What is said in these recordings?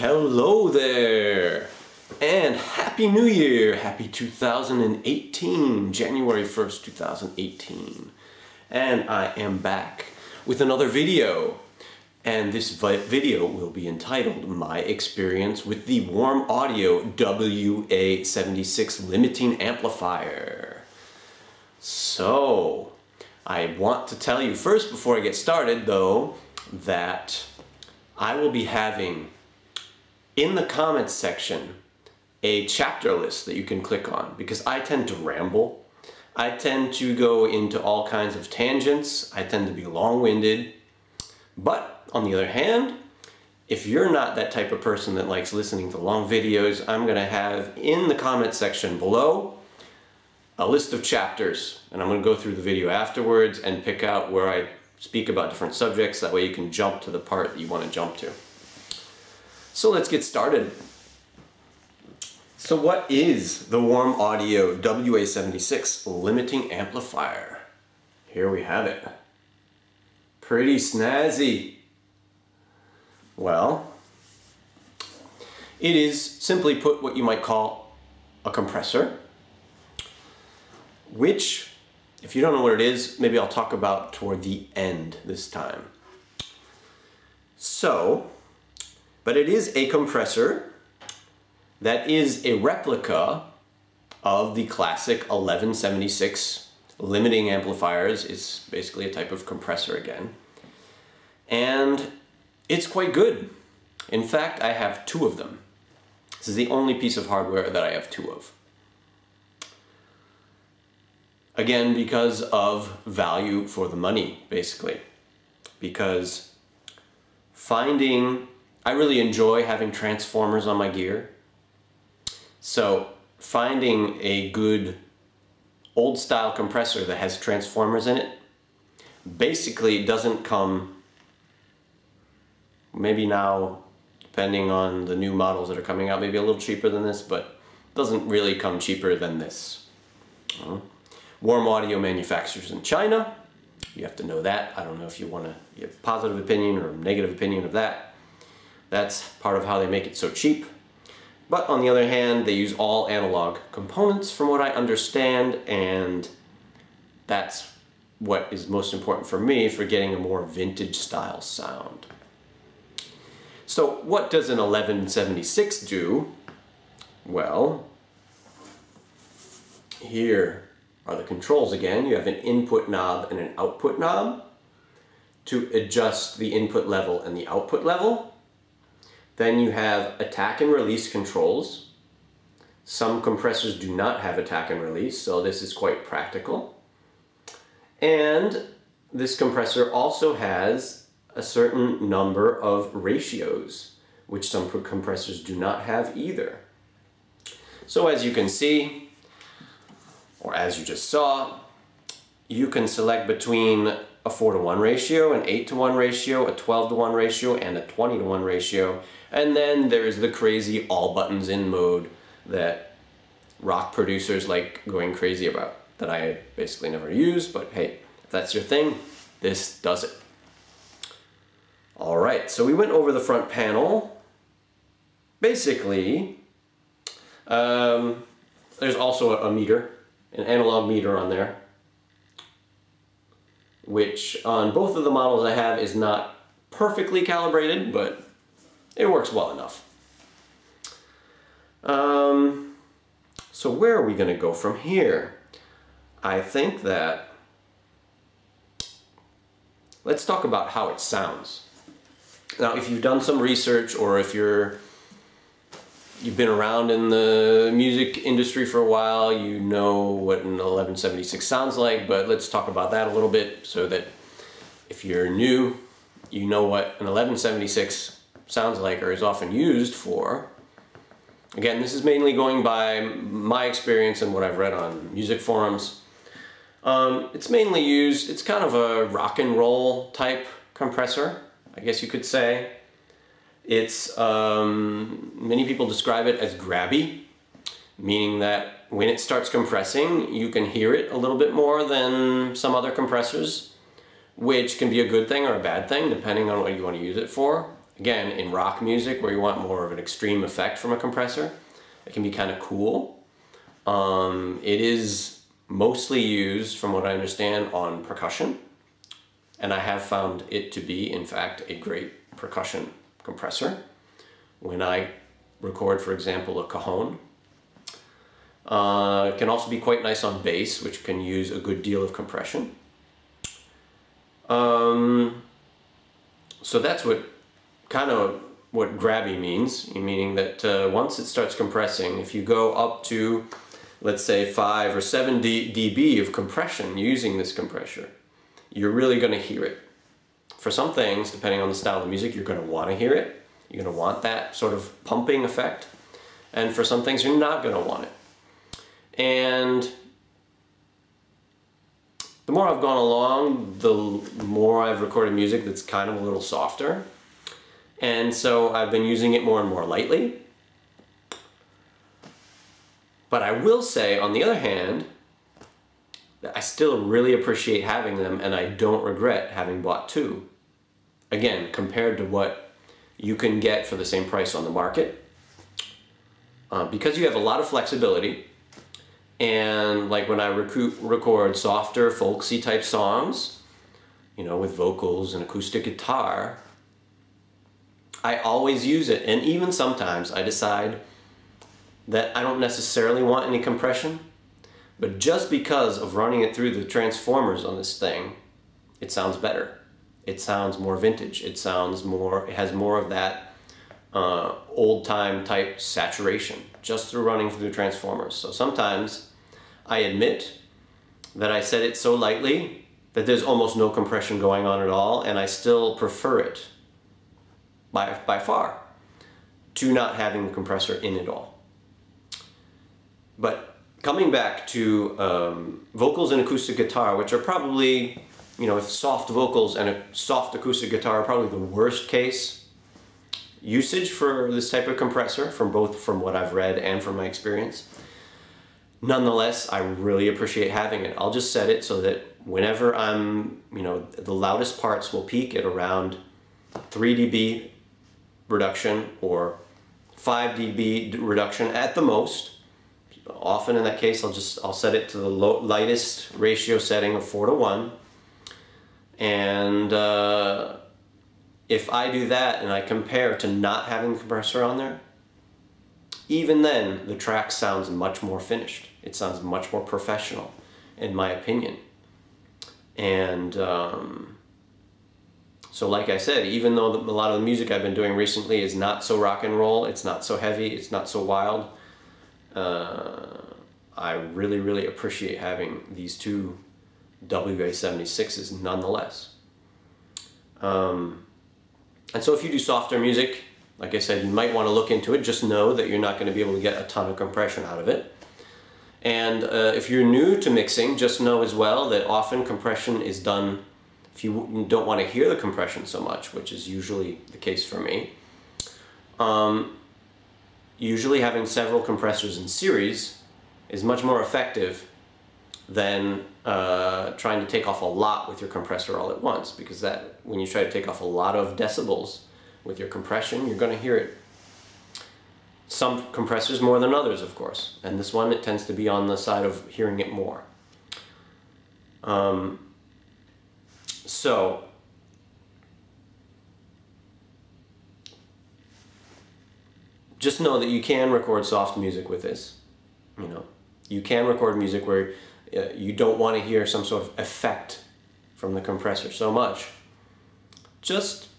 Hello there, and Happy New Year! Happy 2018, January 1st, 2018. And I am back with another video. And this video will be entitled My Experience with the Warm Audio WA76 Limiting Amplifier. So, I want to tell you first, before I get started though, that I will be having in the comments section a chapter list that you can click on, because I tend to ramble. I tend to go into all kinds of tangents. I tend to be long-winded. But on the other hand, if you're not that type of person that likes listening to long videos, I'm going to have in the comments section below a list of chapters, and I'm going to go through the video afterwards and pick out where I speak about different subjects. That way you can jump to the part that you want to jump to. So let's get started. So what is the Warm Audio WA76 Limiting Amplifier? Here we have it. Pretty snazzy. Well, it is, simply put, what you might call a compressor, which, if you don't know what it is, maybe I'll talk about toward the end this time. So, but it is a compressor that is a replica of the classic 1176 limiting amplifiers. It's basically a type of compressor again. And it's quite good. In fact, I have two of them. This is the only piece of hardware that I have two of. Again, because of value for the money, basically. Because I really enjoy having transformers on my gear. So finding a good old style compressor that has transformers in it basically doesn't come, maybe now, depending on the new models that are coming out, maybe a little cheaper than this, but doesn't really come cheaper than this. Warm Audio manufacturers in China. You have to know that. I don't know if you have a positive opinion or a negative opinion of that. That's part of how they make it so cheap. But on the other hand, they use all analog components from what I understand, and that's what is most important for me for getting a more vintage style sound. So what does an 1176 do? Well, here are the controls again. You have an input knob and an output knob to adjust the input level and the output level. Then you have attack and release controls. Some compressors do not have attack and release, so this is quite practical. And this compressor also has a certain number of ratios, which some compressors do not have either. So as you can see, or as you just saw, you can select between a 4:1 ratio, an 8:1 ratio, a 12:1 ratio, and a 20:1 ratio. And then there's the crazy all buttons in mode that rock producers like going crazy about, that I basically never use, but hey, if that's your thing, this does it. Alright, so we went over the front panel. Basically, there's also a meter, an analog meter on there, which on both of the models I have is not perfectly calibrated, but it works well enough. So where are we going to go from here? I think that let's talk about how it sounds. Now, if you've done some research, or if you've been around in the music industry for a while, you know what an 1176 sounds like, but let's talk about that a little bit so that if you're new, you know what an 1176 sounds like or is often used for. Again, this is mainly going by my experience and what I've read on music forums. It's mainly used, it's kind of a rock and roll type compressor, I guess you could say. It's, many people describe it as grabby, meaning that when it starts compressing, you can hear it a little bit more than some other compressors, which can be a good thing or a bad thing, depending on what you want to use it for. again, in rock music where you want more of an extreme effect from a compressor, it can be kind of cool. It is mostly used, from what I understand, on percussion. And I have found it to be, in fact, a great percussion compressor. When I record, for example, a cajon. It can also be quite nice on bass, which can use a good deal of compression. So that's what what grabby means, meaning that once it starts compressing, if you go up to, let's say, 5 or 7 dB of compression using this compressor, you're really going to hear it. For some things, depending on the style of music, you're going to want to hear it. You're going to want that sort of pumping effect. And for some things, you're not going to want it. And the more I've gone along, the more I've recorded music that's kind of a little softer. And so I've been using it more and more lightly. But I will say, on the other hand, that I still really appreciate having them, and I don't regret having bought 2. Again, compared to what you can get for the same price on the market. Because you have a lot of flexibility, and like when I record softer, folksy type songs, you know, with vocals and acoustic guitar, I always use it. And even sometimes I decide that I don't necessarily want any compression, but just because of running it through the transformers on this thing, it sounds better. It sounds more vintage. It sounds more, it has more of that old-time type saturation just through running through the transformers. So sometimes I admit that I set it so lightly that there's almost no compression going on at all, and I still prefer it by far to not having the compressor in at all. But coming back to vocals and acoustic guitar, which are probably, you know, if soft vocals and a soft acoustic guitar are probably the worst case usage for this type of compressor, from what I've read and from my experience. Nonetheless, I really appreciate having it. I'll just set it so that whenever I'm, you know, the loudest parts will peak at around 3 dB reduction or 5 dB reduction at the most. Often in that case, I'll set it to the lightest ratio setting of 4:1. And if I do that and I compare to not having the compressor on there, even then the track sounds much more finished. It sounds much more professional, in my opinion. And so like I said, even though a lot of the music I've been doing recently is not so rock and roll, it's not so heavy, it's not so wild, I really, really appreciate having these 2 WA76s nonetheless. And so if you do softer music, like I said, you might want to look into it. Just know that you're not going to be able to get a ton of compression out of it. And if you're new to mixing, just know as well that often compression is done, if you don't want to hear the compression so much, which is usually the case for me, usually having several compressors in series is much more effective than trying to take off a lot with your compressor all at once, because that, when you try to take off a lot of decibels with your compression, you're going to hear it. Some compressors more than others, of course, and this one, it tends to be on the side of hearing it more. So just know that you can record soft music with this. You know, you can record music where you don't want to hear some sort of effect from the compressor so much. Just,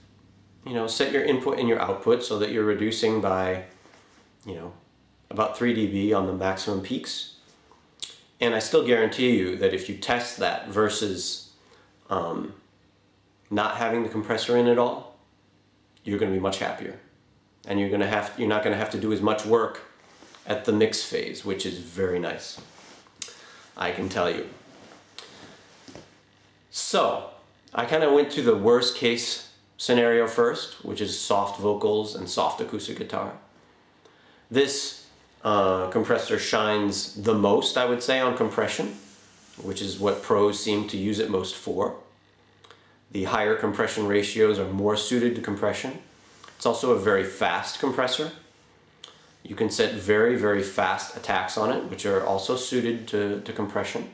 you know, set your input and your output so that you're reducing by, you know, about 3 dB on the maximum peaks. And I still guarantee you that if you test that versus not having the compressor in at all, you're going to be much happier. And you're not going to have to do as much work at the mix phase, which is very nice, I can tell you. So I kind of went to the worst case scenario first, which is soft vocals and soft acoustic guitar. This compressor shines the most, I would say, on compression, which is what pros seem to use it most for. The higher compression ratios are more suited to compression. It's also a very fast compressor. You can set very, very fast attacks on it, which are also suited to compression.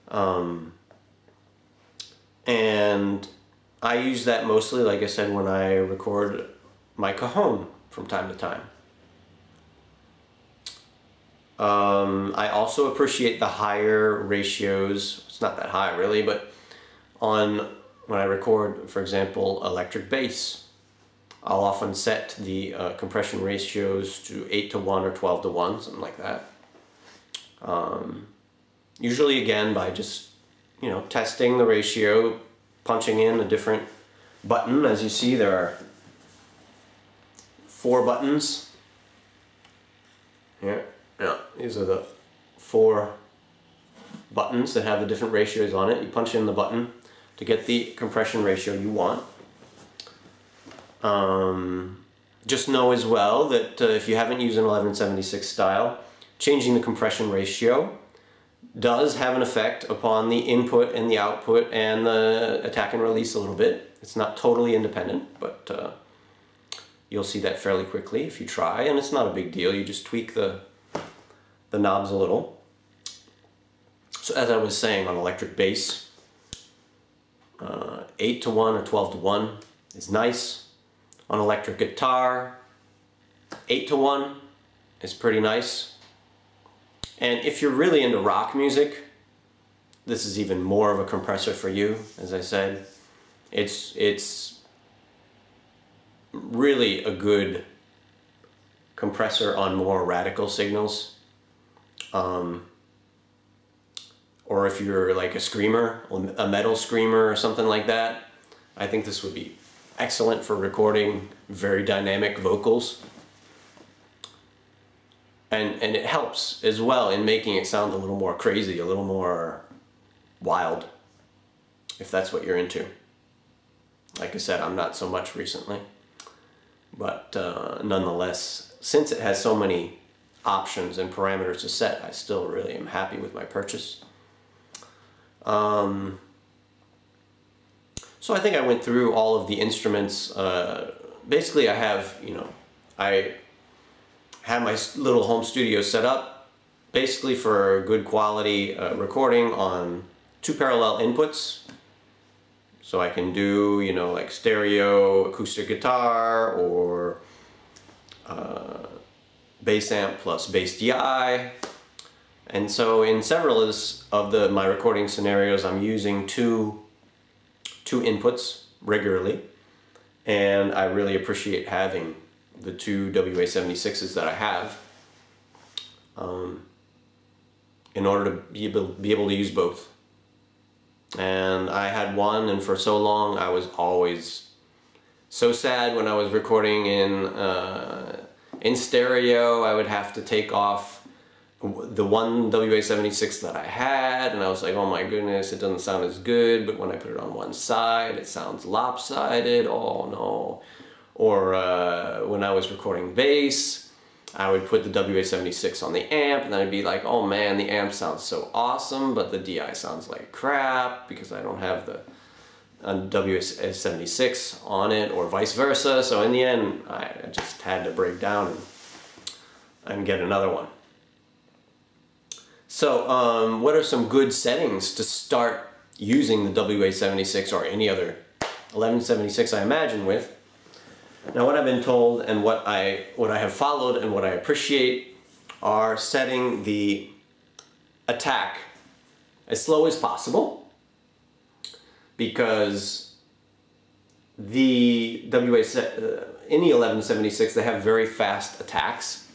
And I use that mostly, like I said, when I record my cajon from time to time. I also appreciate the higher ratios. It's not that high really, but when I record, for example, electric bass, I'll often set the compression ratios to 8:1 or 12:1, something like that. Usually again by just, testing the ratio, punching in a different button. As you see, there are 4 buttons. Here, yeah, these are the 4 buttons that have the different ratios on it. You punch in the button to get the compression ratio you want. Just know as well that if you haven't used an 1176 style, changing the compression ratio does have an effect upon the input and the output and the attack and release a little bit. It's not totally independent, but you'll see that fairly quickly if you try, and it's not a big deal. You just tweak the knobs a little. So as I was saying, on electric bass, 8:1 or 12:1 is nice. On electric guitar, 8:1 is pretty nice. And if you're really into rock music, this is even more of a compressor for you. As I said, it's really a good compressor on more radical signals. Or if you're like a screamer, a metal screamer or something like that, I think this would be excellent for recording very dynamic vocals. And it helps as well in making it sound a little more crazy, a little more wild, if that's what you're into. Like I said, I'm not so much recently, but nonetheless, since it has so many options and parameters to set, I still really am happy with my purchase. So I think I went through all of the instruments. Basically I have, I have my little home studio set up basically for good quality recording on 2 parallel inputs. So I can do, like stereo acoustic guitar or bass amp plus bass DI. And so in several of my recording scenarios, I'm using two inputs regularly, and I really appreciate having the 2 WA76s that I have in order to be able to use both. And I had one, and for so long I was always so sad when I was recording in stereo. I would have to take off the one WA76 that I had, and I was like, oh my goodness, it doesn't sound as good, but when I put it on one side it sounds lopsided, oh no. Or when I was recording bass, I would put the WA76 on the amp, and then I'd be like, oh man, the amp sounds so awesome, but the DI sounds like crap because I don't have the WA76 on it, or vice versa. So in the end, I just had to break down and get another one. So what are some good settings to start using the WA76 or any other 1176 I imagine with? Now what I've been told and what I have followed and what I appreciate are setting the attack as slow as possible, because the in the 1176 they have very fast attacks.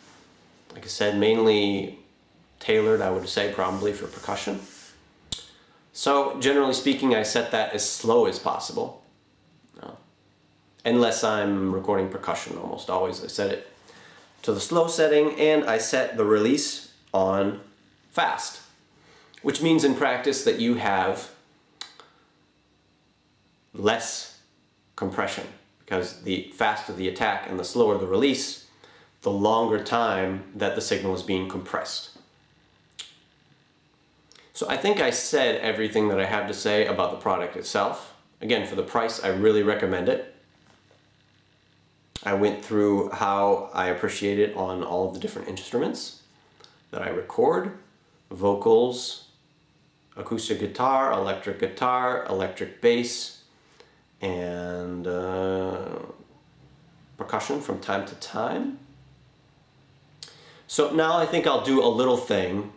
Like I said, mainly tailored, I would say, probably for percussion. So generally speaking, I set that as slow as possible. Unless I'm recording percussion, almost always I set it to the slow setting, and I set the release on fast, which means in practice that you have less compression, because the faster the attack and the slower the release, the longer time that the signal is being compressed. So I think I said everything that I have to say about the product itself. Again, for the price, I really recommend it. I went through how I appreciate it on all of the different instruments that I record: vocals, acoustic guitar, electric bass, and percussion from time to time. So now I think I'll do a little thing.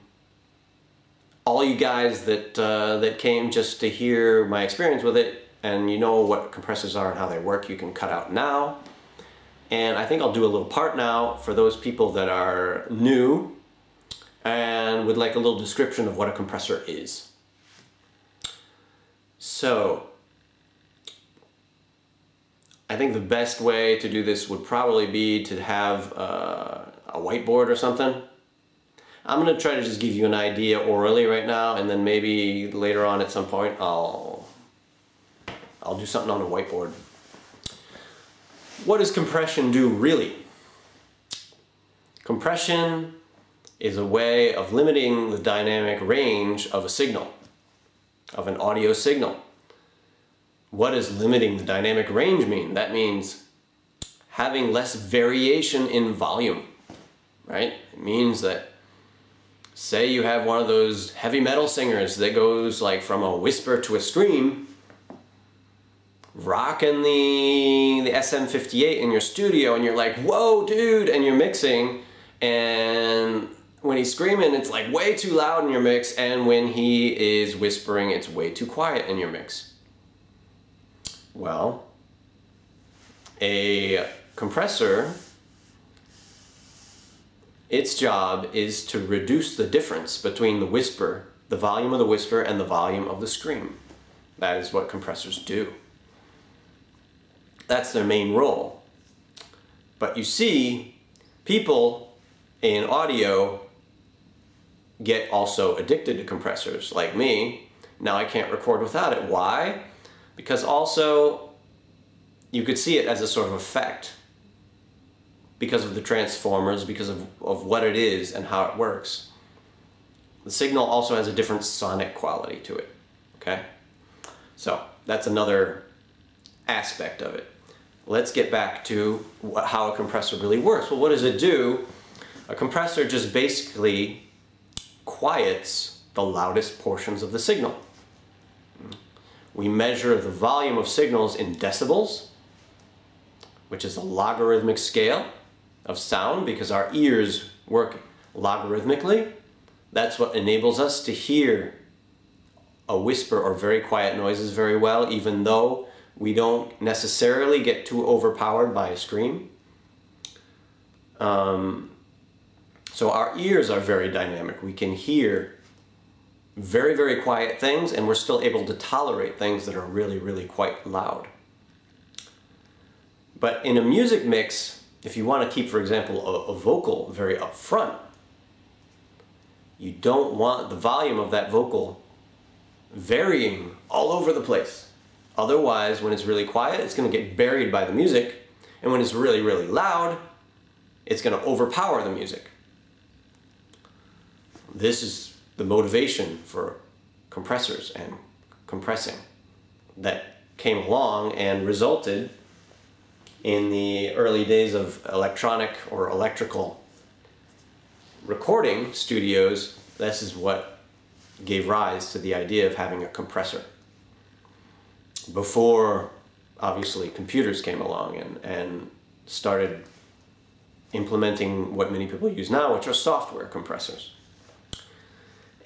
All you guys that came just to hear my experience with it, and you know what compressors are and how they work, you can cut out now. And I think I'll do a little part now for those people that are new and would like a little description of what a compressor is. So I think the best way to do this would probably be to have a whiteboard or something. I'm going to try to just give you an idea orally right now, and then maybe later on at some point I'll do something on a whiteboard. What does compression do really? Compression is a way of limiting the dynamic range of a signal, of an audio signal. What does limiting the dynamic range mean? That means having less variation in volume, right? It means that, say you have one of those heavy metal singers that goes like from a whisper to a scream, rocking the SM58 in your studio, and you're like, whoa dude, and you're mixing, and when he's screaming it's like way too loud in your mix, and when he is whispering it's way too quiet in your mix. Well, a compressor, its job is to reduce the difference between the whisper, the volume of the whisper, and the volume of the scream. That is what compressors do. That's their main role. But you see, people in audio get also addicted to compressors, like me. Now I can't record without it. Why? Because also you could see it as a sort of effect, because of the transformers, because of what it is and how it works. The signal also has a different sonic quality to it, okay? So that's another aspect of it. Let's get back to how a compressor really works. Well, what does it do? A compressor just basically quiets the loudest portions of the signal. We measure the volume of signals in decibels, which is a logarithmic scale of sound, because our ears work logarithmically. That's what enables us to hear a whisper or very quiet noises very well, even though we don't necessarily get too overpowered by a scream. So our ears are very dynamic. We can hear very, very quiet things, and we're still able to tolerate things that are really, really quite loud. But in a music mix, if you want to keep, for example, a vocal very upfront, you don't want the volume of that vocal varying all over the place. Otherwise, when it's really quiet, it's going to get buried by the music, and when it's really, really loud, it's going to overpower the music. This is the motivation for compressors and compressing that came along and resulted in the early days of electronic or electrical recording studios. This is what gave rise to the idea of having a compressor. Before, obviously, computers came along and started implementing what many people use now, which are software compressors.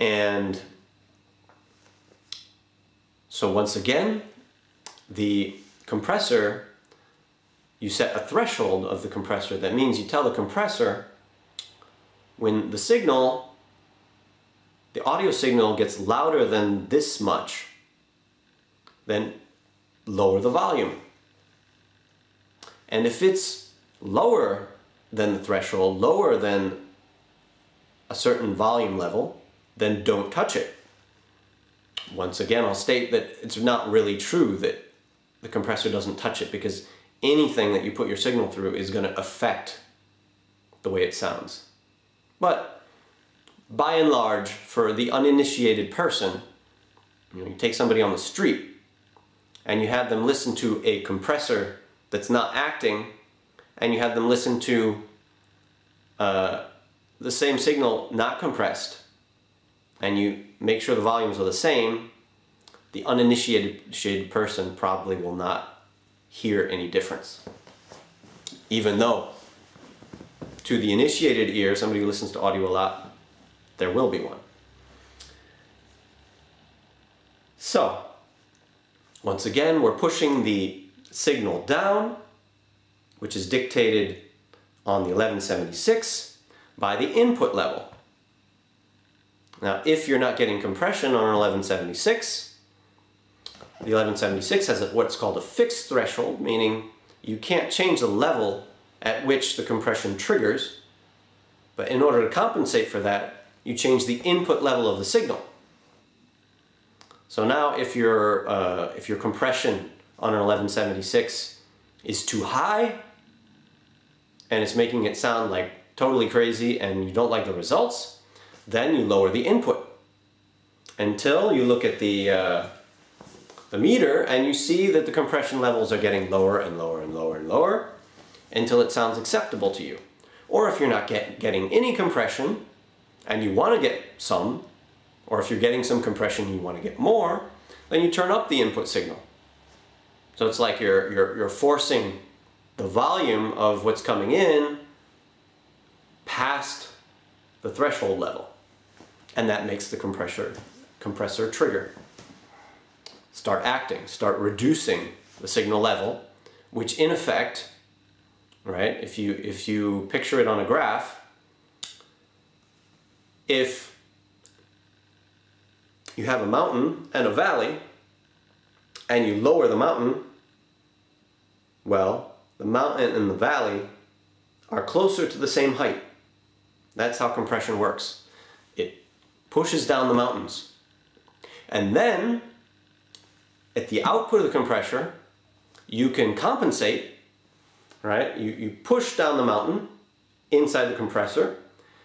And so once again, the compressor, you set a threshold of the compressor. That means you tell the compressor, when the signal, the audio signal gets louder than this much, then lower the volume. And if it's lower than the threshold, lower than a certain volume level, then don't touch it. Once again, I'll state that it's not really true that the compressor doesn't touch it, because anything that you put your signal through is going to affect the way it sounds. But by and large, for the uninitiated person, you take somebody on the street and you have them listen to a compressor that's not acting, and you have them listen to the same signal not compressed, and you make sure the volumes are the same, the uninitiated person probably will not hear any difference. Even though to the initiated ear, somebody who listens to audio a lot, there will be one. So, once again, we're pushing the signal down, which is dictated on the 1176 by the input level. Now, if you're not getting compression on an 1176, the 1176 has what's called a fixed threshold, meaning you can't change the level at which the compression triggers, but in order to compensate for that, you change the input level of the signal. So now if your compression on an 1176 is too high, and it's making it sound like totally crazy and you don't like the results, then you lower the input until you look at the meter and you see that the compression levels are getting lower and lower and lower and lower until it sounds acceptable to you. Or if you're not getting any compression and you want to get some, or if you're getting some compression and you want to get more, then you turn up the input signal. So it's like you're forcing the volume of what's coming in past the threshold level, and that makes the compressor trigger. Start acting, start reducing the signal level, which in effect, right, if you picture it on a graph, if you have a mountain and a valley and you lower the mountain, well, the mountain and the valley are closer to the same height. That's how compression works. It pushes down the mountains. And then, at the output of the compressor, you can compensate, right? You push down the mountain inside the compressor,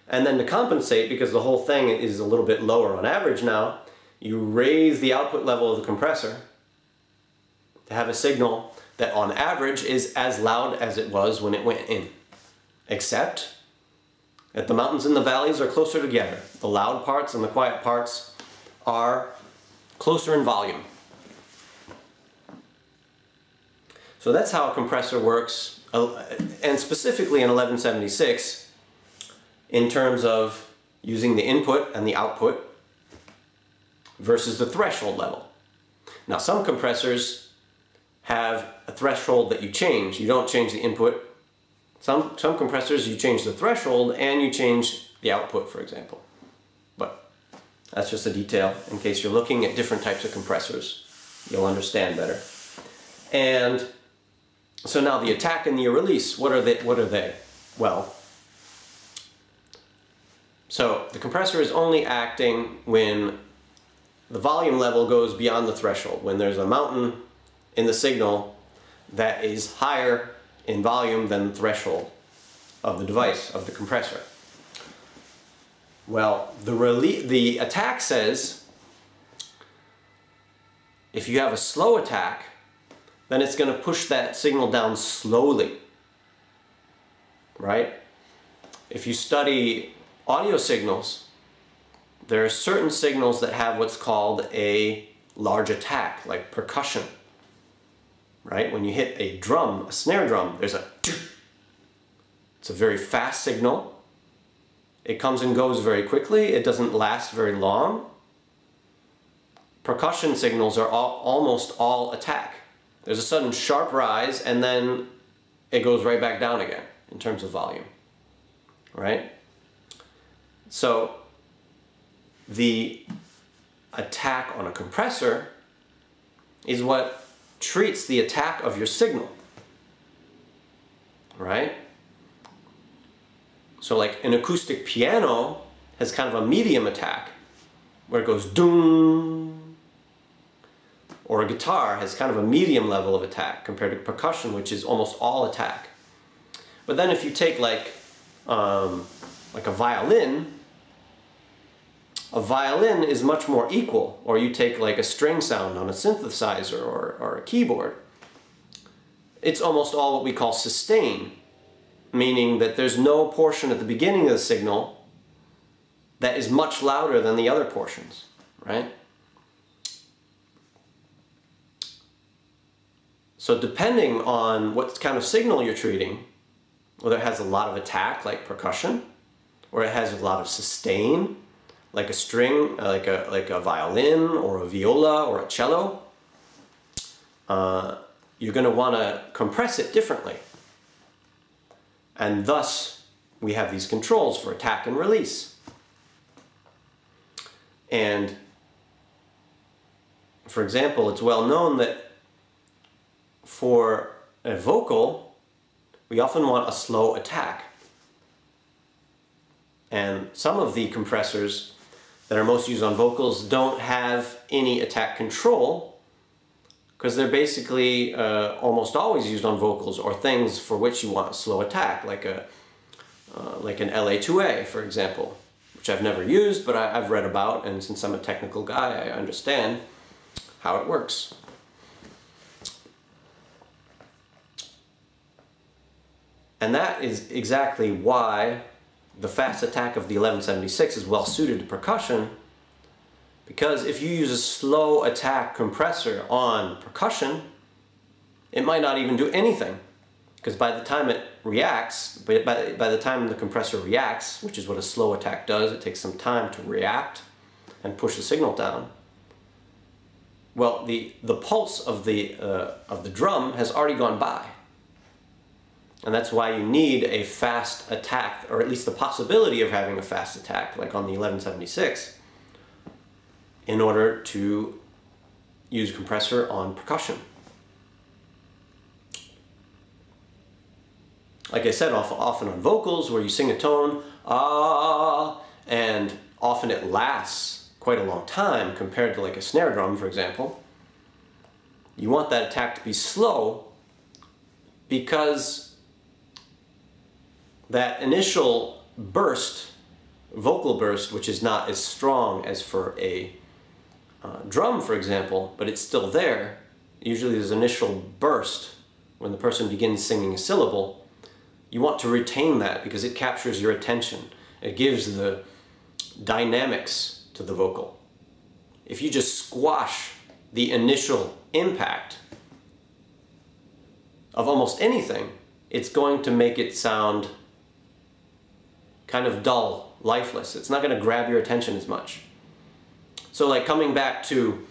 and then to compensate, because the whole thing is a little bit lower on average now, you raise the output level of the compressor to have a signal that on average is as loud as it was when it went in. Except that the mountains and the valleys are closer together. The loud parts and the quiet parts are closer in volume. So that's how a compressor works, and specifically in 1176, in terms of using the input and the output versus the threshold level. Now, some compressors have a threshold that you change. You don't change the input. Some compressors, you change the threshold and you change the output, for example. But that's just a detail. In case you're looking at different types of compressors, you'll understand better. And so now the attack and the release, what are they? Well, so the compressor is only acting when the volume level goes beyond the threshold, when there's a mountain in the signal that is higher in volume than the threshold of the device, of the compressor. Well, the attack says if you have a slow attack, then it's going to push that signal down slowly, right? If you study audio signals, there are certain signals that have what's called a large attack, like percussion, right? When you hit a drum, a snare drum, there's a it's a very fast signal. It comes and goes very quickly. It doesn't last very long. Percussion signals are almost all attack. There's a sudden sharp rise and then it goes right back down again in terms of volume, right? So the attack on a compressor is what treats the attack of your signal, right? So like an acoustic piano has kind of a medium attack where it goes doom, or a guitar has kind of a medium level of attack compared to percussion, which is almost all attack. But then if you take like a violin is much more equal, or you take like a string sound on a synthesizer or a keyboard, it's almost all what we call sustain, meaning that there's no portion at the beginning of the signal that is much louder than the other portions, right? So depending on what kind of signal you're treating, whether it has a lot of attack like percussion, or it has a lot of sustain like a string, like a violin or a viola or a cello, you're going to want to compress it differently. And thus we have these controls for attack and release. And for example, it's well known that for a vocal, we often want a slow attack. And some of the compressors that are most used on vocals don't have any attack control, because they're basically almost always used on vocals or things for which you want a slow attack, like an LA2A, for example, which I've never used, but I've read about, and since I'm a technical guy, I understand how it works. And that is exactly why the fast attack of the 1176 is well suited to percussion, because if you use a slow attack compressor on percussion, it might not even do anything, because by the time it reacts, by the time the compressor reacts, which is what a slow attack does, it takes some time to react and push the signal down. Well, the pulse of the drum has already gone by. And that's why you need a fast attack, or at least the possibility of having a fast attack, like on the 1176, in order to use a compressor on percussion. Like I said, often on vocals, where you sing a tone, ah, and often it lasts quite a long time compared to like a snare drum, for example. You want that attack to be slow, because that initial burst, vocal burst, which is not as strong as for a drum, for example, but it's still there. Usually there's an initial burst when the person begins singing a syllable. You want to retain that because it captures your attention. It gives the dynamics to the vocal. If you just squash the initial impact of almost anything, it's going to make it sound kind of dull, lifeless. It's not going to grab your attention as much. So like coming back to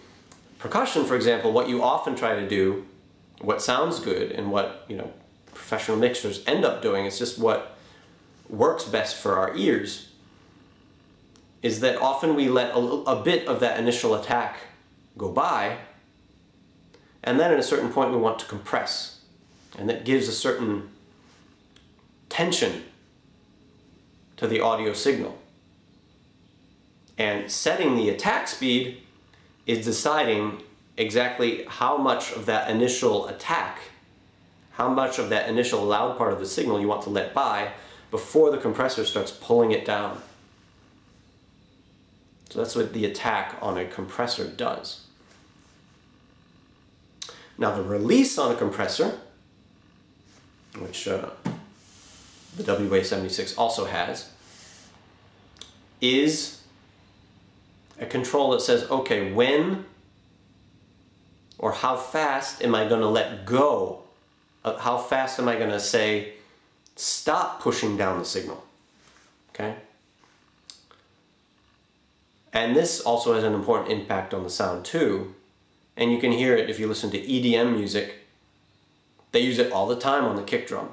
percussion, for example, what you often try to do, what sounds good and what, you know, professional mixers end up doing, it's just what works best for our ears, is that often we let a bit of that initial attack go by, and then at a certain point we want to compress, and that gives a certain tension to the audio signal. And setting the attack speed is deciding exactly how much of that initial attack, how much of that initial loud part of the signal you want to let by before the compressor starts pulling it down. So that's what the attack on a compressor does. Now the release on a compressor, which the WA76 also has, is a control that says, okay, when or how fast am I going to let go? How fast am I going to say, stop pushing down the signal? Okay? And this also has an important impact on the sound too. And you can hear it if you listen to EDM music. They use it all the time on the kick drum.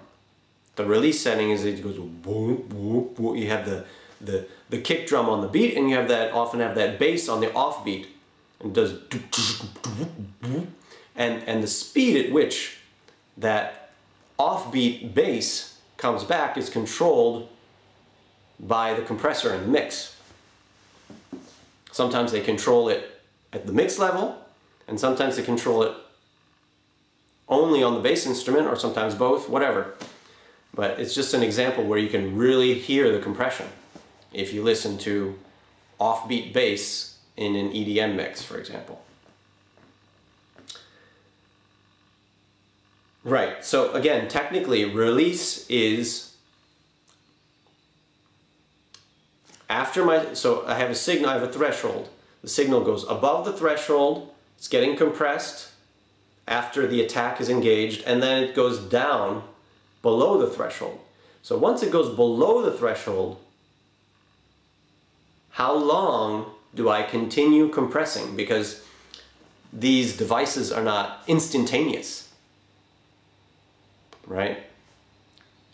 The release setting is it goes boom, boom, boom. You have the kick drum on the beat, and you have that, often have that bass on the off beat. And it does, and the speed at which that offbeat bass comes back is controlled by the compressor in the mix. Sometimes they control it at the mix level, and sometimes they control it only on the bass instrument, or sometimes both, whatever. But it's just an example where you can really hear the compression if you listen to offbeat bass in an EDM mix, for example. Right, so again, technically, release is so I have a signal, I have a threshold. The signal goes above the threshold, it's getting compressed after the attack is engaged, and then it goes down below the threshold. So once it goes below the threshold, how long do I continue compressing? Because these devices are not instantaneous, right?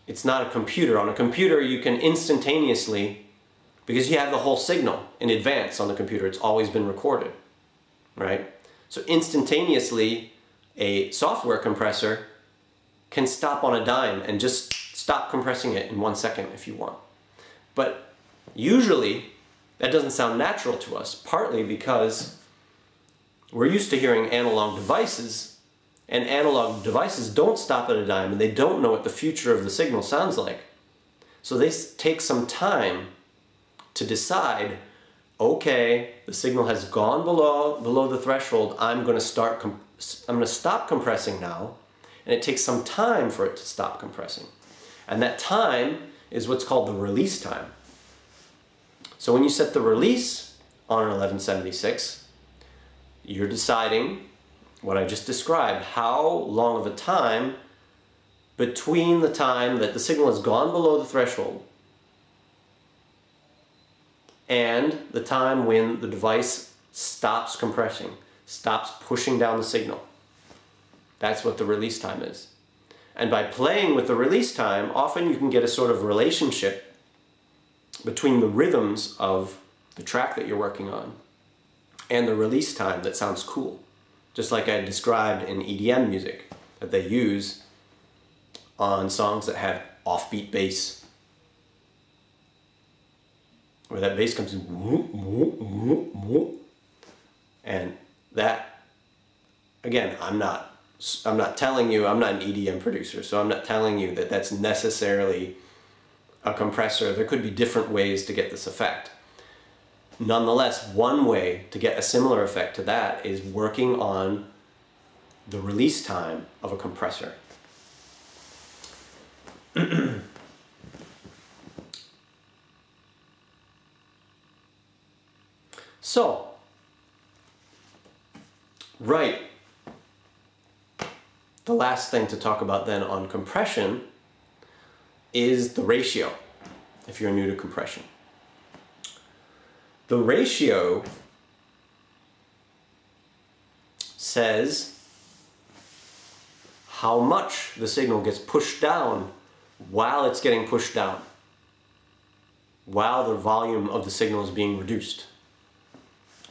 It's not a computer. On a computer, you can instantaneously, because you have the whole signal in advance on the computer, it's always been recorded, right? So instantaneously, a software compressor can stop on a dime and just stop compressing it in 1 second if you want. But usually, that doesn't sound natural to us, partly because we're used to hearing analog devices, and analog devices don't stop at a dime, and they don't know what the future of the signal sounds like. So they take some time to decide, okay, the signal has gone below the threshold, I'm going to stop compressing now, and it takes some time for it to stop compressing. And that time is what's called the release time. So when you set the release on an 1176, you're deciding what I just described, how long of a time between the time that the signal has gone below the threshold and the time when the device stops compressing, stops pushing down the signal. That's what the release time is. And by playing with the release time, often you can get a sort of relationship between the rhythms of the track that you're working on and the release time that sounds cool. Just like I described in EDM music that they use on songs that have offbeat bass, where that bass comes in, and that, again, I'm not telling you, I'm not an EDM producer, so I'm not telling you that that's necessarily a compressor. There could be different ways to get this effect. Nonetheless, one way to get a similar effect to that is working on the release time of a compressor. So, right, the last thing to talk about then on compression is the ratio, if you're new to compression. The ratio says how much the signal gets pushed down while it's getting pushed down, while the volume of the signal is being reduced.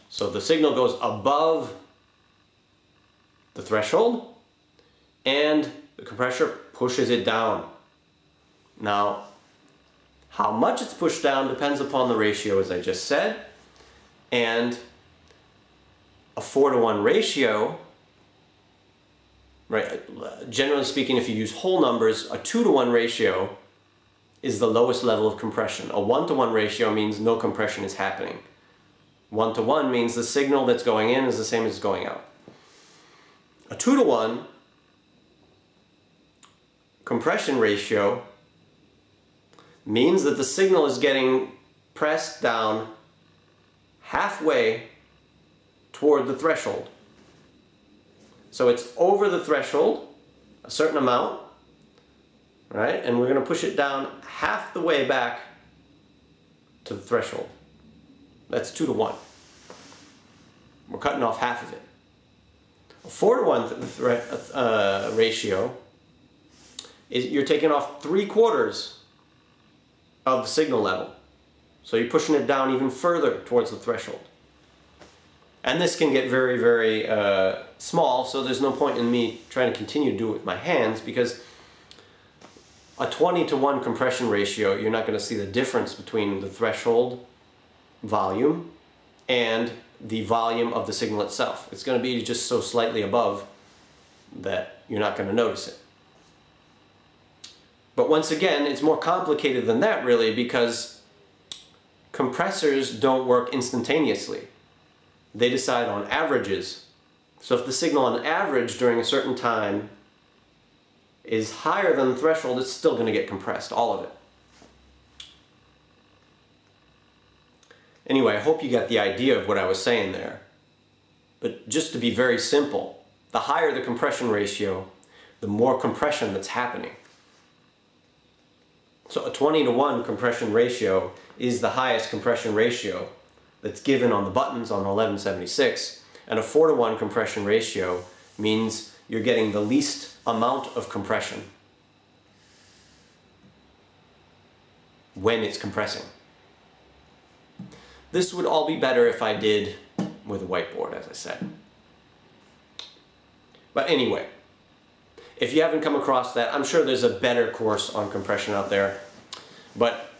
So the signal goes above the threshold and the compressor pushes it down. Now, how much it's pushed down depends upon the ratio, as I just said, and a 4-to-1 ratio, right? Generally speaking, if you use whole numbers, a 2-to-1 ratio is the lowest level of compression. A 1-to-1 ratio means no compression is happening. 1-to-1 means the signal that's going in is the same as going out. A 2-to-1 compression ratio means that the signal is getting pressed down halfway toward the threshold. So it's over the threshold, a certain amount, right? And we're going to push it down half the way back to the threshold. That's 2-to-1. We're cutting off half of it. A 4-to-1 ratio is you're taking off 3/4 of the signal level. So you're pushing it down even further towards the threshold. And this can get very, very small, so there's no point in me trying to continue to do it with my hands, because a 20-to-1 compression ratio, you're not going to see the difference between the threshold volume and the volume of the signal itself. It's going to be just so slightly above that you're not going to notice it. But once again, it's more complicated than that, really, because compressors don't work instantaneously. They decide on averages. So if the signal on average during a certain time is higher than the threshold, it's still going to get compressed, all of it. Anyway, I hope you got the idea of what I was saying there. But just to be very simple, the higher the compression ratio, the more compression that's happening. So a 20:1 compression ratio is the highest compression ratio that's given on the buttons on the 1176, and a 4:1 compression ratio means you're getting the least amount of compression when it's compressing. This would all be better if I did with a whiteboard, as I said. But anyway, if you haven't come across that, I'm sure there's a better course on compression out there. But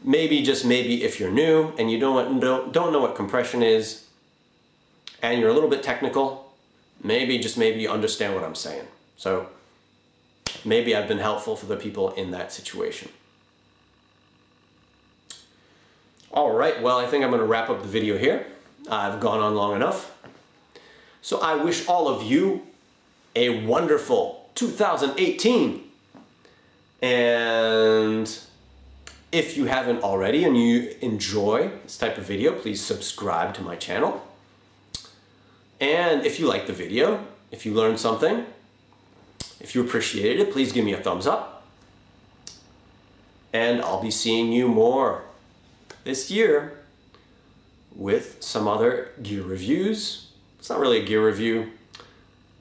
maybe, just maybe, if you're new and you don't know what compression is, and you're a little bit technical, maybe, just maybe, you understand what I'm saying. So maybe I've been helpful for the people in that situation. All right, well, I think I'm going to wrap up the video here. I've gone on long enough. So I wish all of you a wonderful 2018. And if you haven't already and you enjoy this type of video, please subscribe to my channel. And if you like the video, if you learned something, if you appreciated it, please give me a thumbs up. And I'll be seeing you more this year with some other gear reviews. It's not really a gear review.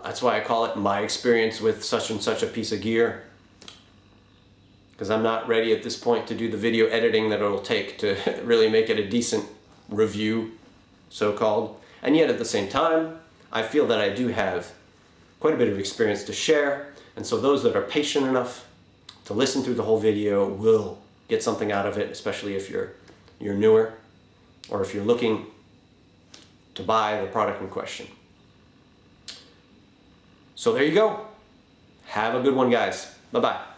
That's why I call it my experience with such and such a piece of gear. Because I'm not ready at this point to do the video editing that it'll take to really make it a decent review, so-called. And yet at the same time, I feel that I do have quite a bit of experience to share. And so those that are patient enough to listen through the whole video will get something out of it, especially if you're newer, or if you're looking to buy the product in question. So there you go. Have a good one, guys. Bye-bye.